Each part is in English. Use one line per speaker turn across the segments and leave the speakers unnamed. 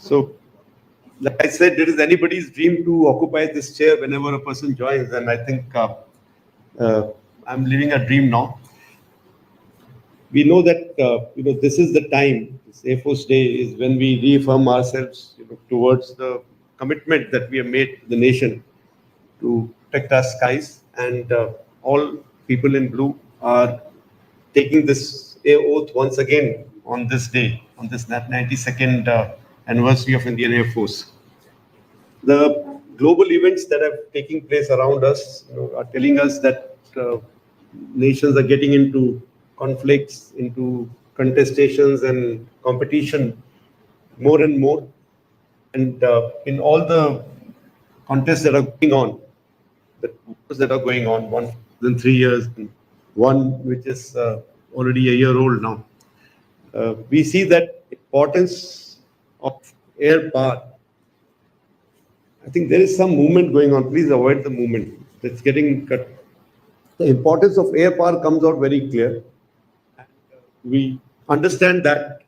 So, like I said, it is anybody's dream to occupy this chair whenever a person joins, and I think I'm living a dream now. We know that this is the time. This Air Force Day is when we reaffirm ourselves towards the commitment that we have made to the nation to protect our skies, and all people in blue are taking this oath once again on this day, on this 92nd anniversary of Indian Air Force. The global events that are taking place around us are telling us that nations are getting into conflicts, into contestations and competition more and more. And in all the contests that are going on, the wars that are going on, one in 3 years, and one which is already a year old now, we see that importance of air power. I think there is some movement going on. Please avoid the movement. It's getting cut. The importance of air power comes out very clear. We understand that,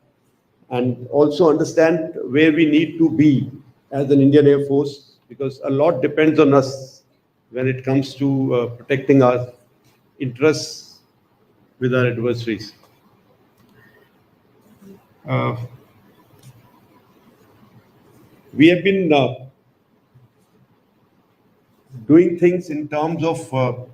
and also understand where we need to be as an Indian Air Force, because a lot depends on us when it comes to protecting our interests with our adversaries. We have been doing things in terms of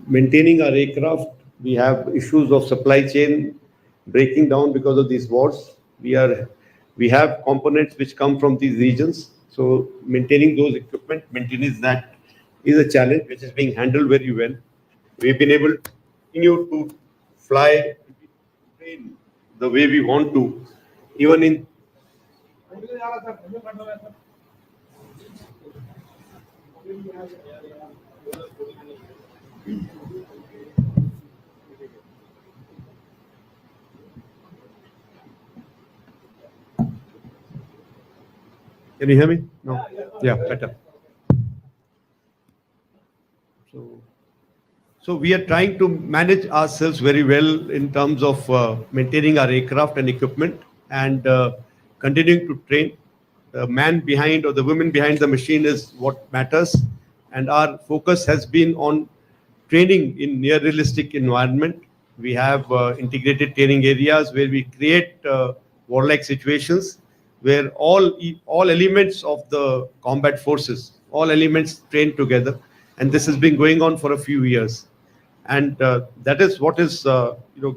maintaining our aircraft. We have issues of supply chain breaking down because of these wars. We have components which come from these regions, so maintaining those equipment, maintaining that is a challenge which is being handled very well. We've been able to continue to fly the way we want to, even in Can you hear me? No? Yeah, better. So we are trying to manage ourselves very well in terms of maintaining our aircraft and equipment, and continuing to train. The man behind or the women behind the machine is what matters, and our focus has been on training in near realistic environment. We have integrated training areas where we create warlike situations where all elements of the combat forces, all elements train together, and this has been going on for a few years, and that is what is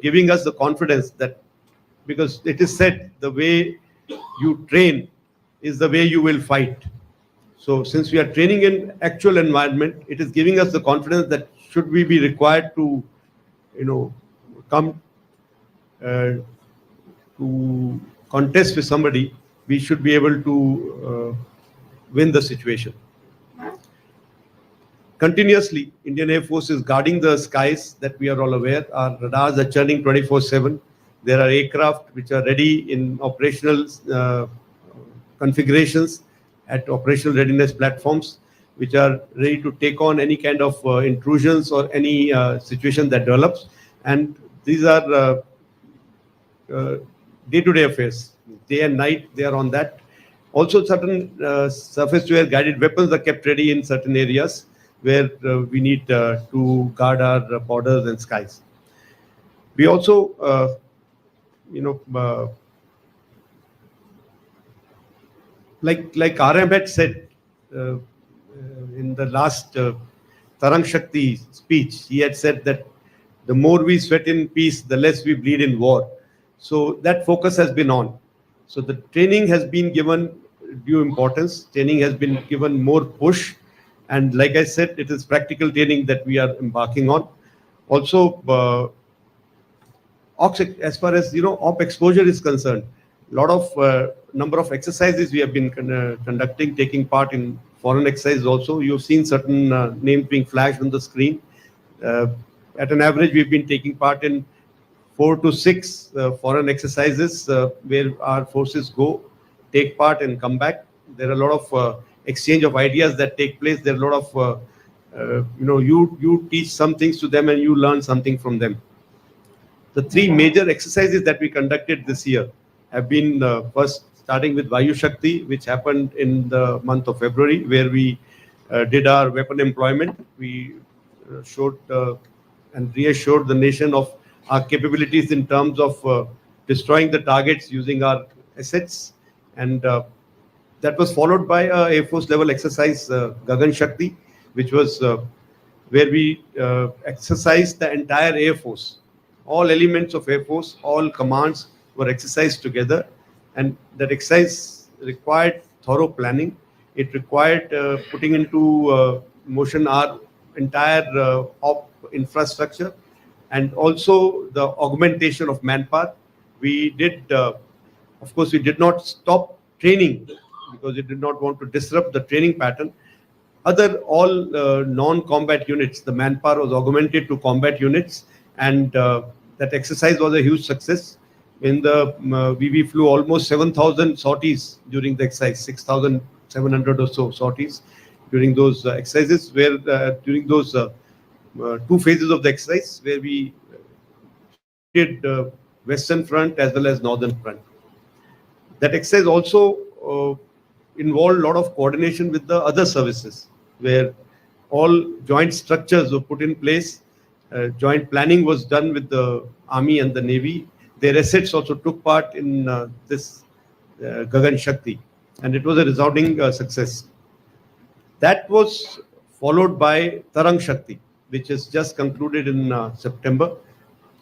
giving us the confidence that, because it is said, the way you train is the way you will fight. So since we are training in actual environment, it is giving us the confidence that should we be required to come to contest with somebody, we should be able to win the situation. Continuously, Indian Air Force is guarding the skies, that we are all aware. Our radars are churning 24/7. There are aircraft which are ready in operational configurations at operational readiness platforms, which are ready to take on any kind of intrusions or any situation that develops. And these are day-to-day affairs. Day and night, they are on that. Also, certain surface-to-air guided weapons are kept ready in certain areas where we need to guard our borders and skies. We also, like RM had said in the last Tarang Shakti speech, he had said that the more we sweat in peace, the less we bleed in war. So that focus has been on. So the training has been given due importance. Training has been given more push. And like I said, it is practical training that we are embarking on. Also, as far as op exposure is concerned, a lot of number of exercises we have been conducting, taking part in foreign exercises also. You've seen certain names being flashed on the screen. At an average, we've been taking part in 4 to 6 foreign exercises where our forces go, take part and come back. There are a lot of exchange of ideas that take place. There are a lot of, you teach some things to them and you learn something from them. The 3 major exercises that we conducted this year have been first starting with Vayu Shakti, which happened in the month of February, where we did our weapon employment. We showed and reassured the nation of our capabilities in terms of destroying the targets using our assets. And that was followed by a Air Force level exercise, Gagan Shakti, which was where we exercised the entire Air Force. All elements of Air Force, all commands were exercised together, and that exercise required thorough planning. It required putting into motion our entire op infrastructure, and also the augmentation of manpower. We did, of course, we did not stop training because we did not want to disrupt the training pattern. Other all non-combat units, the manpower was augmented to combat units, and that exercise was a huge success. In the we flew almost 7,000 sorties during the exercise, 6,700 or so sorties during those exercises, where during those two phases of the exercise, where we supported Western Front as well as Northern Front. That exercise also involved a lot of coordination with the other services, where all joint structures were put in place. Joint planning was done with the Army and the Navy. Their assets also took part in this Gagan Shakti, and it was a resounding success. That was followed by Tarang Shakti, which is just concluded in September.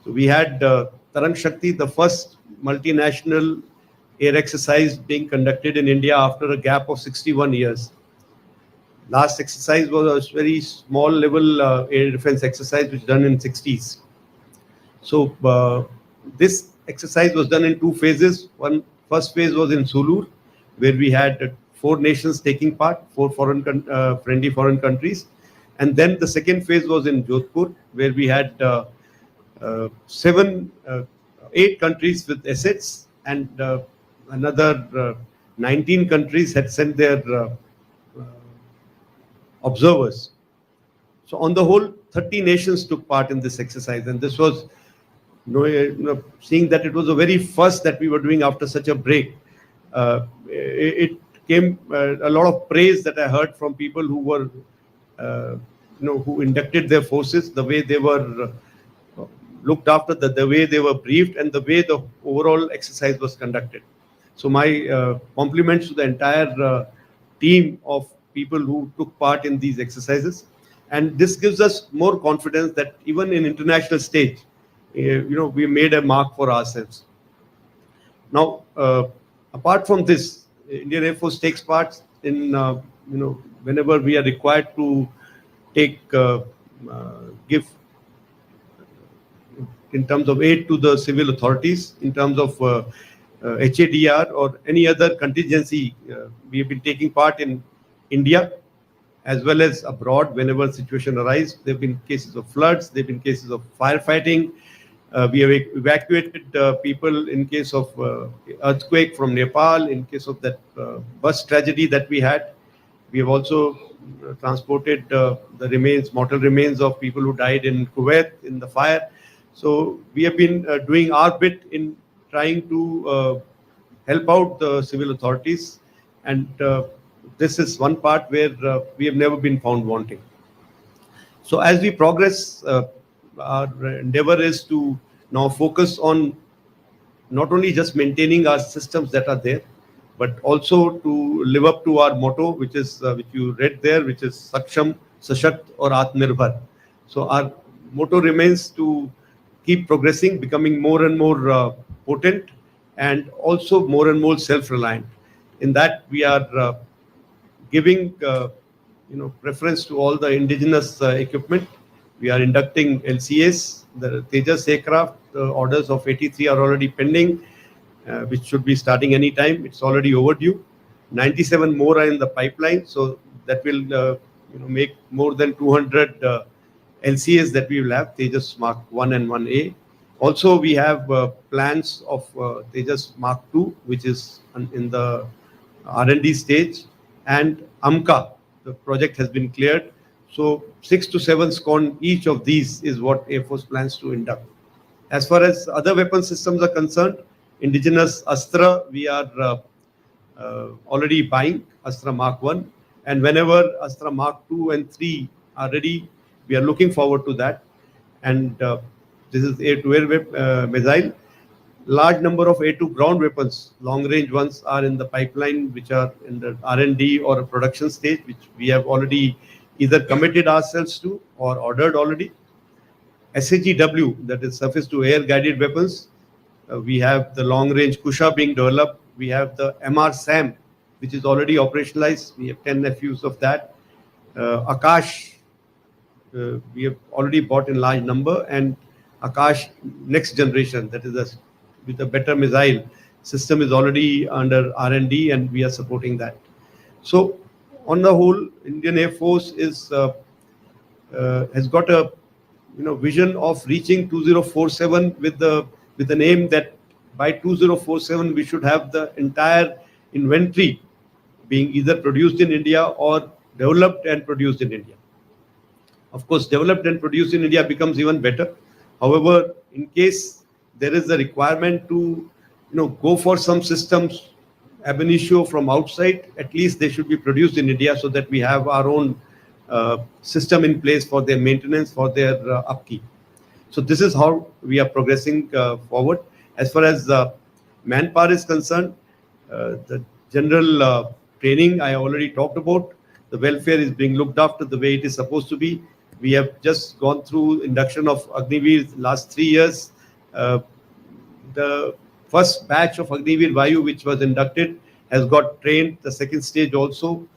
So we had Tarang Shakti, the first multinational air exercise being conducted in India after a gap of 61 years. Last exercise was a very small level air defense exercise which was done in 60s. So this exercise was done in two phases. First phase was in Sulur, where we had 4 nations taking part, 4 friendly foreign countries. And then the second phase was in Jodhpur, where we had 8 countries with assets, and another 19 countries had sent their observers. So on the whole, 30 nations took part in this exercise, and this was, seeing that it was the very first that we were doing after such a break. It came a lot of praise that I heard from people who were, who inducted their forces, the way they were looked after, the way they were briefed, and the way the overall exercise was conducted. So my compliments to the entire team of people who took part in these exercises. And this gives us more confidence that even in international stage, we made a mark for ourselves. Now, apart from this, Indian Air Force takes part in, whenever we are required to give in terms of aid to the civil authorities, in terms of HADR or any other contingency. We have been taking part in India as well as abroad whenever situation arises. There have been cases of floods, there have been cases of firefighting. We have evacuated people in case of earthquake from Nepal, in case of that bus tragedy that we had. We have also transported the mortal remains of people who died in Kuwait in the fire. So we have been doing our bit in trying to help out the civil authorities, and this is one part where we have never been found wanting. So as we progress, our endeavor is to now focus on not only just maintaining our systems that are there, but also to live up to our motto, which you read there, which is Saksham, Sashakt or Atmanirbhar. So our motto remains to keep progressing, becoming more and more potent, and also more and more self-reliant. In that, we are giving preference to all the indigenous equipment. We are inducting LCAs, the Tejas aircraft. The orders of 83 are already pending, which should be starting anytime. It's already overdue. 97 more are in the pipeline, so that will make more than 200 LCAs that we will have, Tejas Mark 1 and 1A. Also, we have plans of Tejas Mark 2, which is in the R&D stage, and AMCA, the project has been cleared. So 6 to 7 SCON, each of these is what Air Force plans to induct. As far as other weapon systems are concerned, indigenous Astra, we are already buying Astra Mark 1. And whenever Astra Mark 2 and 3 are ready, we are looking forward to that. And this is air-to-air missile. Large number of air-to ground weapons, long-range ones, are in the pipeline, which are in the R&D or a production stage, which we have already either committed ourselves to or ordered already. SAGW, that is surface to air guided weapons. We have the long range Kusha being developed. We have the MR SAM, which is already operationalized. We have 10 FUs of that. Akash, we have already bought in large number, and Akash next generation, that is with a better missile system, is already under R&D, and we are supporting that. So on the whole, Indian Air Force is has got a vision of reaching 2047 with an aim that by 2047 we should have the entire inventory being either produced in India or developed and produced in India. Of course, developed and produced in India becomes even better. However, in case there is a requirement to go for some systems ab initio from outside, at least they should be produced in India so that we have our own system in place for their maintenance, for their upkeep. So this is how we are progressing forward. As far as manpower is concerned, the general training I already talked about. The welfare is being looked after the way it is supposed to be. We have just gone through induction of Agniveer last 3 years. The first batch of Agniveer Vayu, which was inducted, has got trained. The second stage also.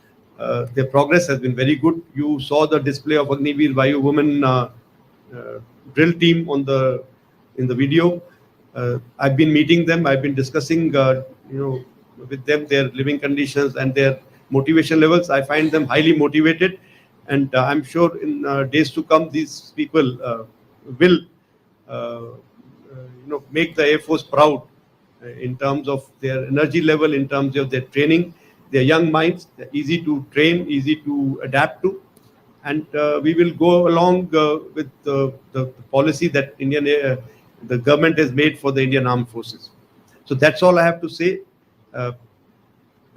Their progress has been very good. You saw the display of Agniveer Vayu women drill team in the video. I've been meeting them. I've been discussing with them their living conditions and their motivation levels. I find them highly motivated, and I'm sure in days to come these people will make the Air Force proud in terms of their energy level, in terms of their training. They're young minds, they're easy to train, easy to adapt to, and we will go along with the policy that the government has made for the Indian Armed Forces. So that's all I have to say.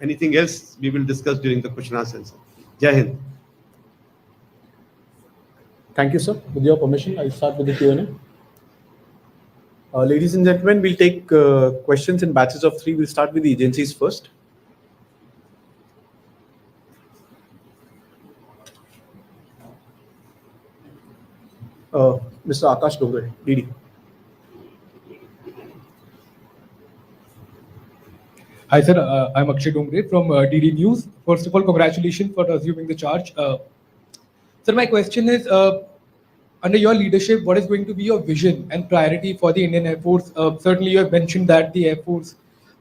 Anything else we will discuss during the question and answer. Jai Hind.
Thank you, sir. With your permission, I'll start with the Q&A. Ladies and gentlemen, we'll take questions in batches of 3. We'll start with the agencies first. Mr. Akash Dongre, DD.
Hi, sir. I'm Akshay Dongre from DD News. First of all, congratulations for assuming the charge. Sir, my question is, under your leadership, what is going to be your vision and priority for the Indian Air Force? Certainly, you have mentioned that the Air Force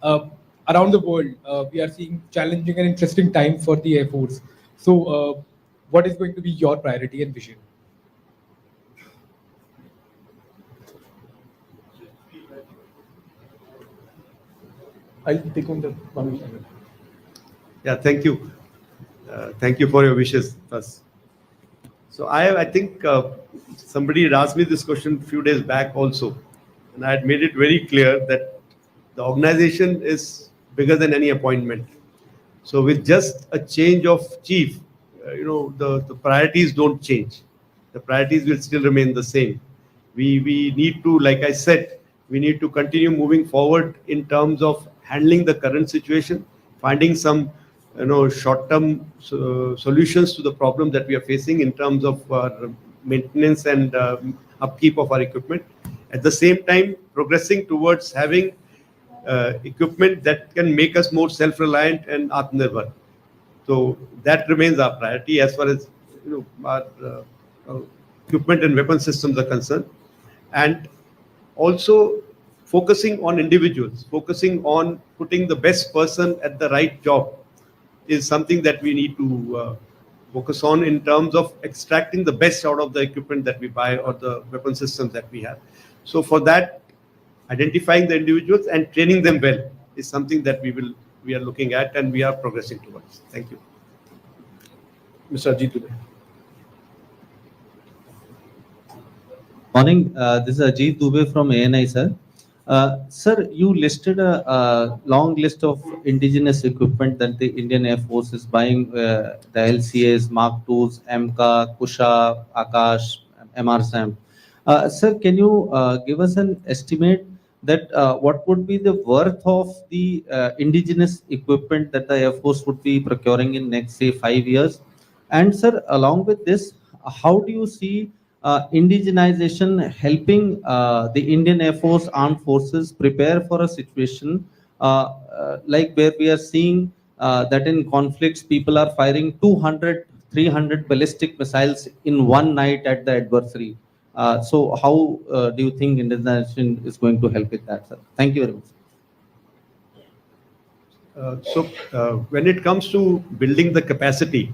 around the world, we are seeing challenging and interesting times for the Air Force. So, what is going to be your priority and vision?
I'll take on the one.
Yeah, thank you. Thank you for your wishes, first. So I think somebody had asked me this question a few days back also, and I had made it very clear that the organization is bigger than any appointment. So with just a change of chief, the priorities don't change. The priorities will still remain the same. We need to, like I said, we need to continue moving forward in terms of handling the current situation, finding some short-term solutions to the problem that we are facing in terms of maintenance and upkeep of our equipment. At the same time, progressing towards having equipment that can make us more self-reliant and Atmanirbhar. So that remains our priority as far as our equipment and weapon systems are concerned, and also focusing on individuals, focusing on putting the best person at the right job is something that we need to focus on in terms of extracting the best out of the equipment that we buy or the weapon systems that we have. So for that, identifying the individuals and training them well is something that we are looking at and we are progressing towards. Thank you.
Mr. Ajit Dubey.
Morning, this is Ajit Dubey from ANI, sir. Sir, you listed a long list of indigenous equipment that the Indian Air Force is buying, the LCAs, Mark IIs, MK, Kusha, Akash, MRSAM. Sir, can you give us an estimate that what would be the worth of the indigenous equipment that the Air Force would be procuring in next, say, 5 years? And sir, along with this, how do you see indigenization helping the Indian Air Force armed forces prepare for a situation like where we are seeing that in conflicts people are firing 200, 300 ballistic missiles in one night at the adversary. So how do you think indigenization is going to help with that, sir? Thank you very much.
When it comes to building the capacity,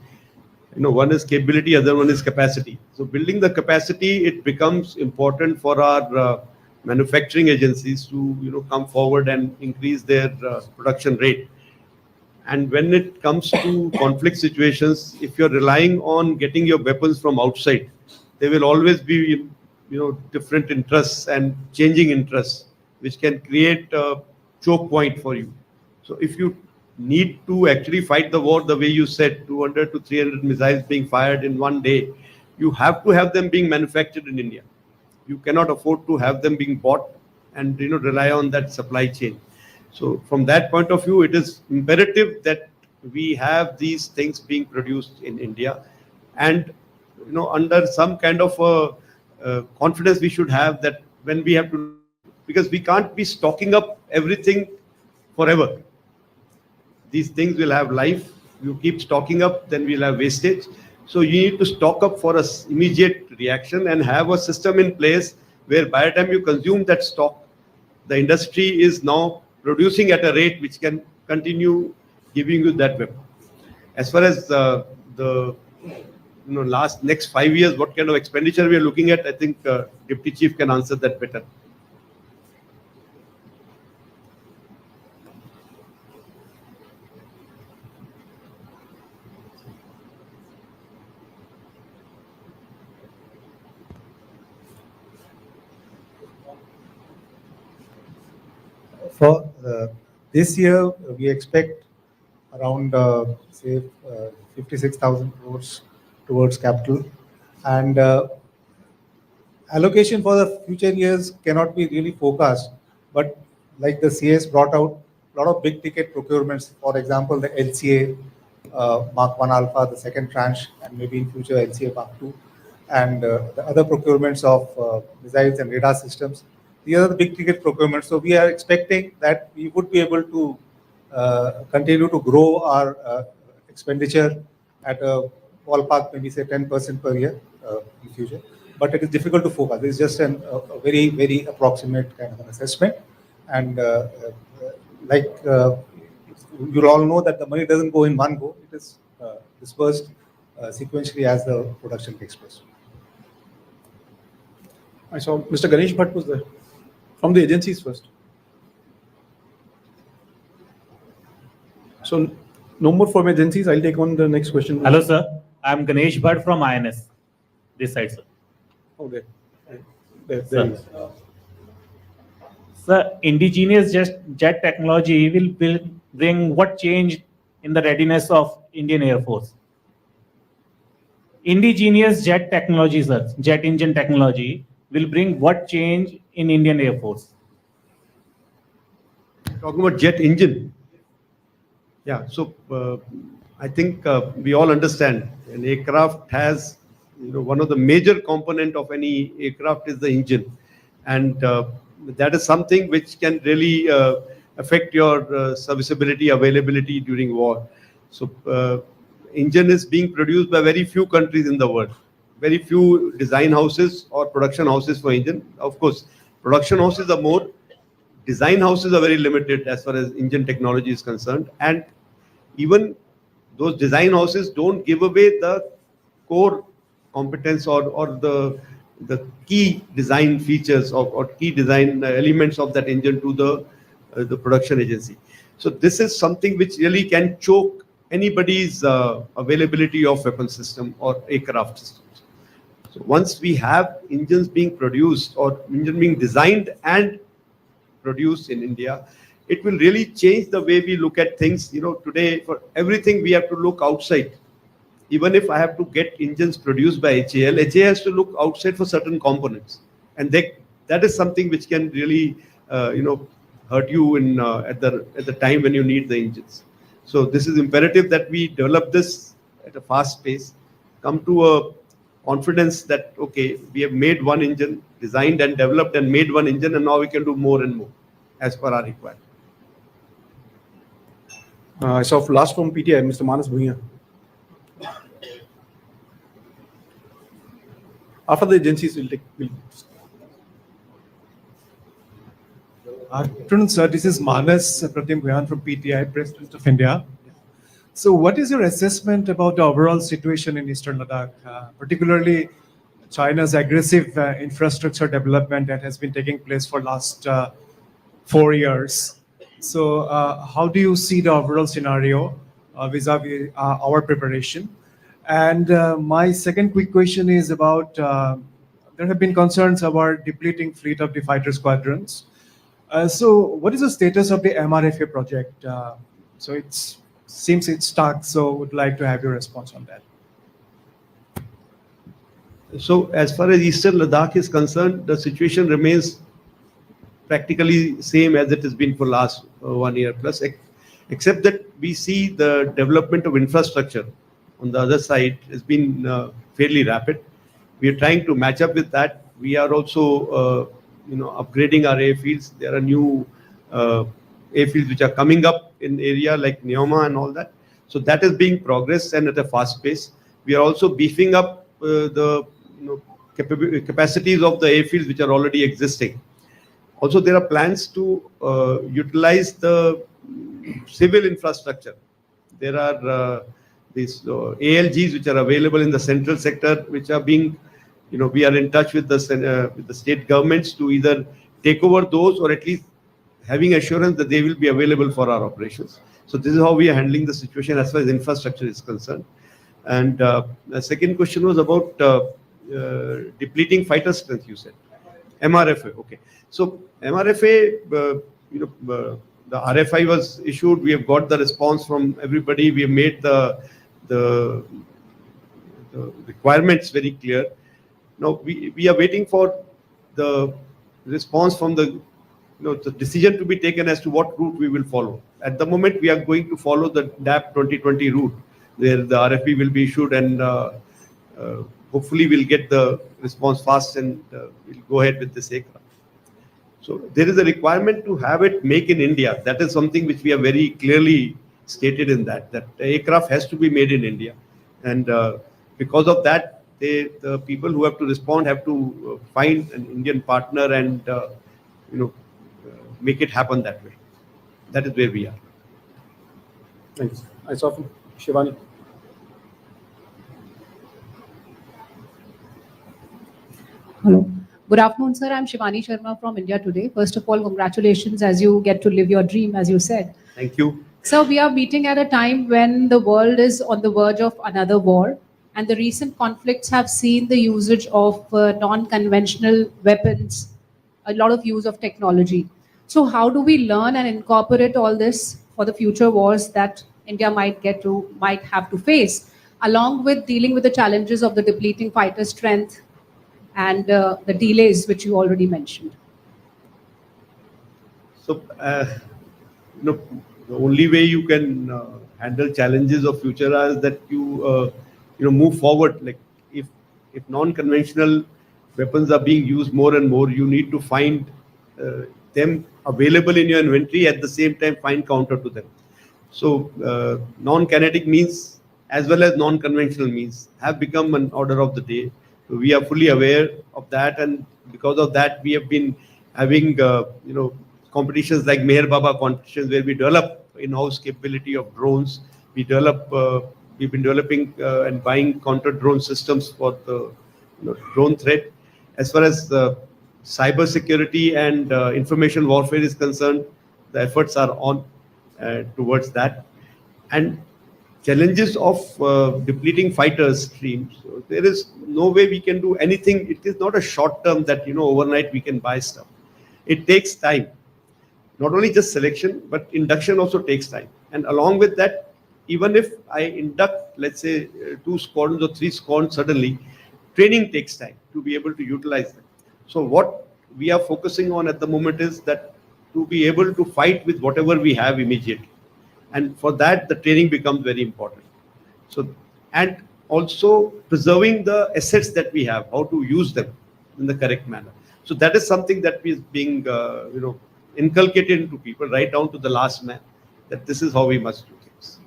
one is capability, other one is capacity. So building the capacity, it becomes important for our manufacturing agencies to come forward and increase their production rate. And when it comes to conflict situations, if you're relying on getting your weapons from outside, there will always be different interests and changing interests, which can create a choke point for you. So if you need to actually fight the war the way you said, 200 to 300 missiles being fired in one day, you have to have them being manufactured in India. You cannot afford to have them being bought and rely on that supply chain. So from that point of view, it is imperative that we have these things being produced in India, and under some kind of confidence we should have that when we have to, because we can't be stocking up everything forever. These things will have life. You keep stocking up, then we'll have wastage. So you need to stock up for us immediate reaction and have a system in place where by the time you consume that stock, the industry is now producing at a rate which can continue giving you that weapon. As far as the next 5 years, what kind of expenditure we are looking at, I think Deputy Chief can answer that better.
For this year, we expect around, say, 56,000 crores towards capital. And allocation for the future years cannot be really forecast. But like the CS brought out, a lot of big ticket procurements, for example, the LCA Mark 1 Alpha, the second tranche, and maybe in future LCA Mark 2, and the other procurements of missiles and radar systems. These are the big ticket procurements. So we are expecting that we would be able to continue to grow our expenditure at a ballpark, maybe say 10% per year in future. But it is difficult to focus. It's just a very, very approximate kind of an assessment. And you'll all know that the money doesn't go in one go. It is dispersed sequentially as the production takes place.
I saw Mr. Ganesh Bhatt was there. From the agencies first. So no more from agencies. I'll take on the next question.
Hello, sir. I'm Ganesh Bhatt from INS. This side, sir.
Okay. There
Sir.
he is.
Sir, indigenous jet technology will bring what change in the readiness of Indian Air Force? Indigenous jet technology, sir, jet engine technology will bring what change in Indian Air Force?
Talking about jet engine. Yeah, so I think we all understand an aircraft has, one of the major component of any aircraft is the engine. And that is something which can really affect your serviceability, availability during war. So engine is being produced by very few countries in the world. Very few design houses or production houses for engine. Of course, production houses are more. Design houses are very limited as far as engine technology is concerned. And even those design houses don't give away the core competence or the key design features or key design elements of that engine to the production agency. So this is something which really can choke anybody's availability of weapon system or aircraft systems. So once we have engines being produced or engine being designed and produced in India, it will really change the way we look at things. Today for everything we have to look outside. Even if I have to get engines produced by HAL, HAL has to look outside for certain components, and that is something which can really, hurt you at the time when you need the engines. So this is imperative that we develop this at a fast pace, come to a confidence that okay, we have made one engine, designed and developed and made one engine, and now we can do more and more as per our requirement.
So last from PTI, Mr. Manas Bhuiya. After the agencies, we'll
Afternoon, sir. This is Manas Pratim Guyan from PTI, President of India. So, what is your assessment about the overall situation in Eastern Ladakh, particularly China's aggressive infrastructure development that has been taking place for last 4 years? So, how do you see the overall scenario vis-a-vis our preparation? And my second quick question is about there have been concerns about depleting fleet of the fighter squadrons. So, what is the status of the MRFA project? So, it seems it's stuck. So, would like to have your response on that.
So as far as Eastern Ladakh is concerned, the situation remains practically same as it has been for last 1 year plus, except that we see the development of infrastructure on the other side has been fairly rapid. We are trying to match up with that. We are also upgrading our airfields. There are new airfields which are coming up in area like Neoma and all that. So that is being progressed and at a fast pace. We are also beefing up the capacities of the airfields which are already existing. Also, there are plans to utilize the civil infrastructure. There are these ALGs which are available in the central sector, which are being, we are in touch with the state governments to either take over those or at least having assurance that they will be available for our operations. So this is how we are handling the situation as far as infrastructure is concerned. And the second question was about depleting fighter strength, you said. MRFA, okay. So MRFA, the RFI was issued. We have got the response from everybody. We have made the requirements very clear. Now we are waiting for the response from the decision to be taken as to what route we will follow. At the moment, we are going to follow the DAP 2020 route, where the RFP will be issued, and hopefully we'll get the response fast, and we'll go ahead with this aircraft. So there is a requirement to have it make in India. That is something which we have very clearly stated in that the aircraft has to be made in India. And because of that, the people who have to respond have to find an Indian partner and make it happen that way. That is where we are.
Thanks. I saw from Shivani.
Hello. Good afternoon, sir. I'm Shivani Sharma from India Today. First of all, congratulations as you get to live your dream, as you said.
Thank you.
So we are meeting at a time when the world is on the verge of another war, and the recent conflicts have seen the usage of non-conventional weapons, a lot of use of technology. So how do we learn and incorporate all this for the future wars that India might have to face, along with dealing with the challenges of the depleting fighter strength and the delays which you already mentioned?
So, the only way you can handle challenges of future is that you move forward. Like if non-conventional weapons are being used more and more, you need to find them available in your inventory, at the same time find counter to them. So non-kinetic means as well as non-conventional means have become an order of the day. We are fully aware of that, and because of that, we have been having competitions like Meher Baba competitions, where we develop in-house capability of drones. We've been developing and buying counter drone systems for the drone threat. As far as cyber security and information warfare is concerned, the efforts are on towards that. And challenges of depleting fighter streams, so there is no way we can do anything. It is not a short term that overnight we can buy stuff. It takes time. not only just selection, but induction also takes time. And along with that, even if I induct, let's say, 2 squadrons or 3 squadrons suddenly, training takes time to be able to utilize them. So what we are focusing on at the moment is that to be able to fight with whatever we have immediately. And for that, the training becomes very important. So, and also preserving the assets that we have, how to use them in the correct manner. So that is something that is being, inculcated into people right down to the last man, that this is how we must do things.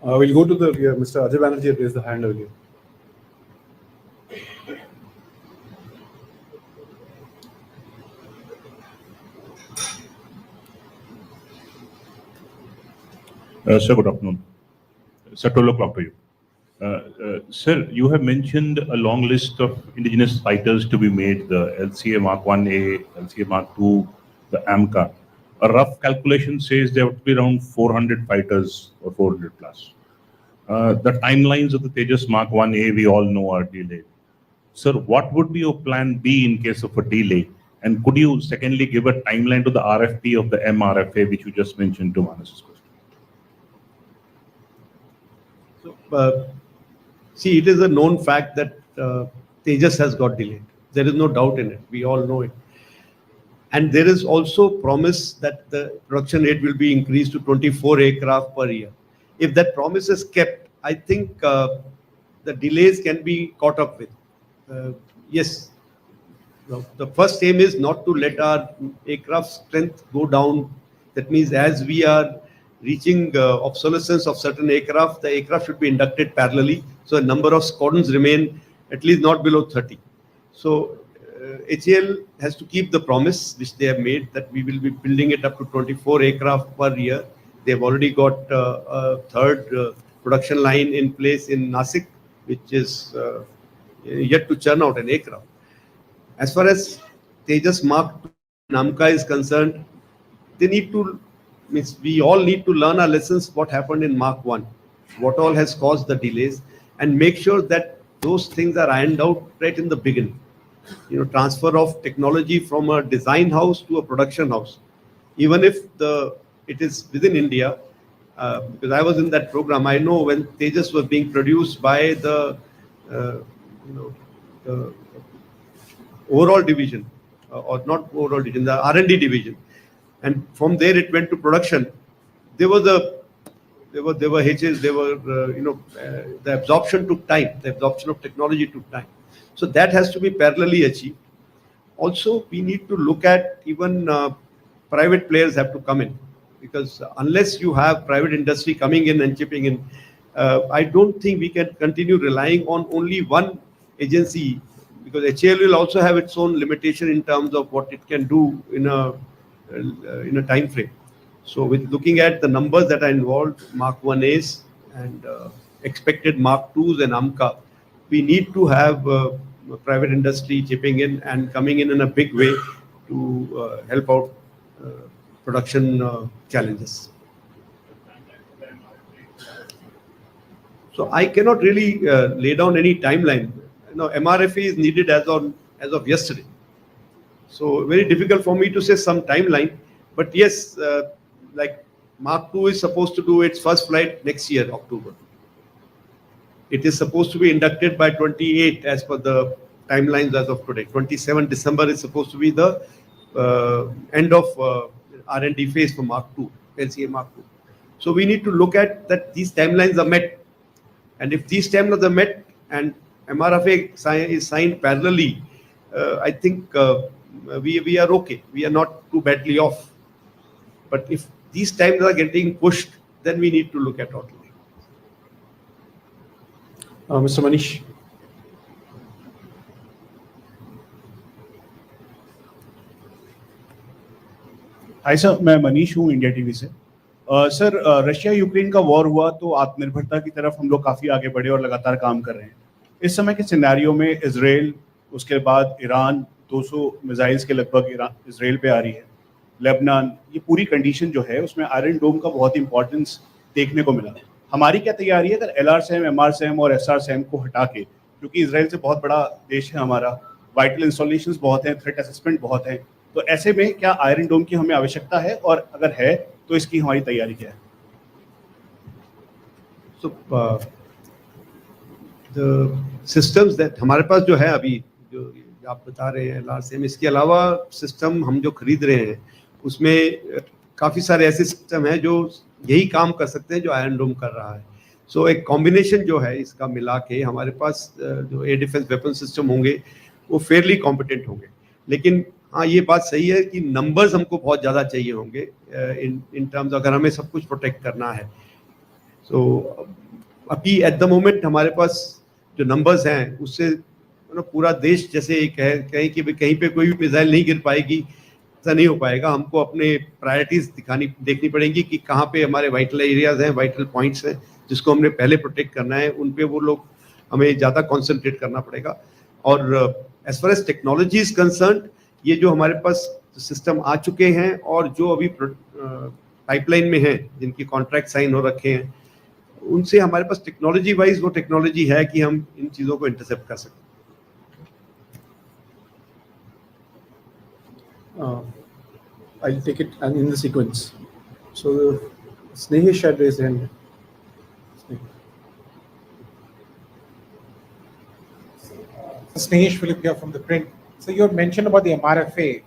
We'll go to the Mr. Ajay Banerjee had raised the hand earlier.
Sir, good afternoon. Sir, 12 o'clock to you. Sir, you have mentioned a long list of indigenous fighters to be made, the LCA Mark 1A, LCA Mark 2, the AMCA. A rough calculation says there would be around 400 fighters or 400 plus. The timelines of the Tejas Mark 1A, we all know, are delayed. Sir, what would be your plan B in case of a delay? And could you secondly give a timeline to the RFP of the MRFA, which you just mentioned to Manas's question?
So, see, it is a known fact that Tejas has got delayed. There is no doubt in it. We all know it. And there is also promise that the production rate will be increased to 24 aircraft per year. If that promise is kept, I think the delays can be caught up with. Yes, the first aim is not to let our aircraft strength go down. That means as we are reaching obsolescence of certain aircraft, the aircraft should be inducted parallelly. So a number of squadrons remain at least not below 30. So HAL has to keep the promise which they have made that we will be building it up to 24 aircraft per year. They've already got a third production line in place in Nasik, which is yet to churn out an aircraft. As far as Tejas Mark 2 AMCA is concerned, they need to, we all need to learn our lessons, what happened in Mark 1, what all has caused the delays, and make sure that those things are ironed out right in the beginning. Transfer of technology from a design house to a production house. Even if it is within India, because I was in that program, I know when Tejas was being produced by the overall division, or not overall division, the R&D division, and from there it went to production. There were hitches. The absorption took time. The absorption of technology took time. So that has to be parallelly achieved. Also, we need to look at even private players have to come in, because unless you have private industry coming in and chipping in, I don't think we can continue relying on only one agency, because HAL will also have its own limitation in terms of what it can do in a time frame. So with looking at the numbers that are involved, Mark 1As and expected Mark 2s and AMCA, we need to have private industry chipping in and coming in a big way to help out production challenges. So I cannot really lay down any timeline. MRFA is needed as of yesterday. So very difficult for me to say some timeline. But yes, like Mark 2 is supposed to do its first flight next year, October. It is supposed to be inducted by 28 as per the timelines as of today. 27 December is supposed to be the end of R&D phase for Mark 2, LCA Mark 2. So we need to look at that these timelines are met. And if these timelines are met and MRFA is signed parallelly, I think we are okay. We are not too badly off. But if these times are getting pushed, then we need to look at alternatives.
Mr. Manish.
Hi sir, मैं मनीष हूँ India TV से। Sir, Russia Ukraine का war हुआ तो आत्मनिर्भरता की तरफ हम लोग काफ़ी आगे बढ़े और लगातार काम कर रहे हैं। इस समय के सिनेरियो में इजराइल, उसके बाद ईरान 200 मिसाइल्स के लगभग इजराइल पे आ रही है, लेबनान, ये पूरी कंडीशन जो है उसमें आयरन डोम का बहुत इंपॉर्टेंस देखने को मिला। हमारी क्या तैयारी है अगर LRSAM, MRSAM और SRSAM को हटा के, क्योंकि इजराइल से बहुत बड़ा देश है हमारा, वाइटल इंस्टॉलेशंस बहुत हैं, थ्रेट असेसमेंट बहुत हैं, तो ऐसे में क्या आयरन डोम की हमें आवश्यकता है, और अगर है तो इसकी हमारी तैयारी क्या है?
So, the systems that हमारे पास जो है अभी, जो आप बता रहे हैं LRCM, इसके अलावा सिस्टम हम जो खरीद रहे हैं उसमें काफ़ी सारे ऐसे सिस्टम हैं जो यही काम कर सकते हैं जो आयरन डोम कर रहा है. सो एक कॉम्बिनेशन जो है इसका मिला के हमारे पास जो एयर डिफेंस वेपन सिस्टम होंगे वो फेयरली कॉम्पिटेंट होंगे. लेकिन हाँ, ये बात सही है कि नंबर्स हमको बहुत ज़्यादा चाहिए होंगे इन टर्म्स, अगर हमें सब कुछ प्रोटेक्ट करना है. सो अभी एट द मोमेंट हमारे पास जो नंबर्स हैं उससे पूरा देश जैसे कहें कि कहीं पे कोई भी मिसाइल नहीं गिर पाएगी, ऐसा नहीं हो पाएगा. हमको अपने प्रायोरिटीज देखनी पड़ेंगी कि कहाँ पे हमारे वाइटल एरियाज हैं, वाइटल पॉइंट्स हैं जिसको हमने पहले प्रोटेक्ट करना है, उन पे वो लोग हमें ज़्यादा कॉन्सेंट्रेट करना पड़ेगा. और as far as technology is concern, ये जो हमारे पास सिस्टम आ चुके हैं और जो अभी पाइपलाइन में हैं, जिनकी कॉन्ट्रैक्ट साइन हो रखे हैं, उनसे हमारे पास टेक्नोलॉजी वाइज वो टेक्नोलॉजी है कि हम इन चीज़ों को इंटरसेप्ट कर सकते हैं.
I'll take it and in the sequence. So Snehish had raised hand.
Snehish Philip here from ThePrint. So you had mentioned about the MRFA.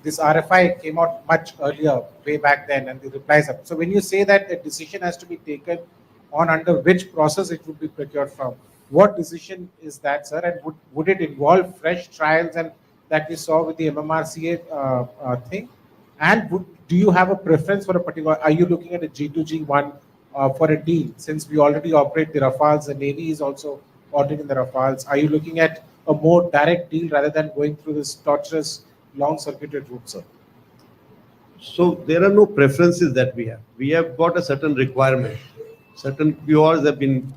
This RFI came out much earlier, way back then, and the replies up. So when you say that a decision has to be taken on under which process it would be procured from, what decision is that, sir? And would it involve fresh trials and that we saw with the MMRCA thing? And do you have a preference for a particular? Are you looking at a G2G one for a deal? Since we already operate the Rafales, the Navy is also ordering the Rafales. Are you looking at a more direct deal rather than going through this torturous, long-circuited route, sir?
So there are no preferences that we have. We have got a certain requirement. Certain PORs have been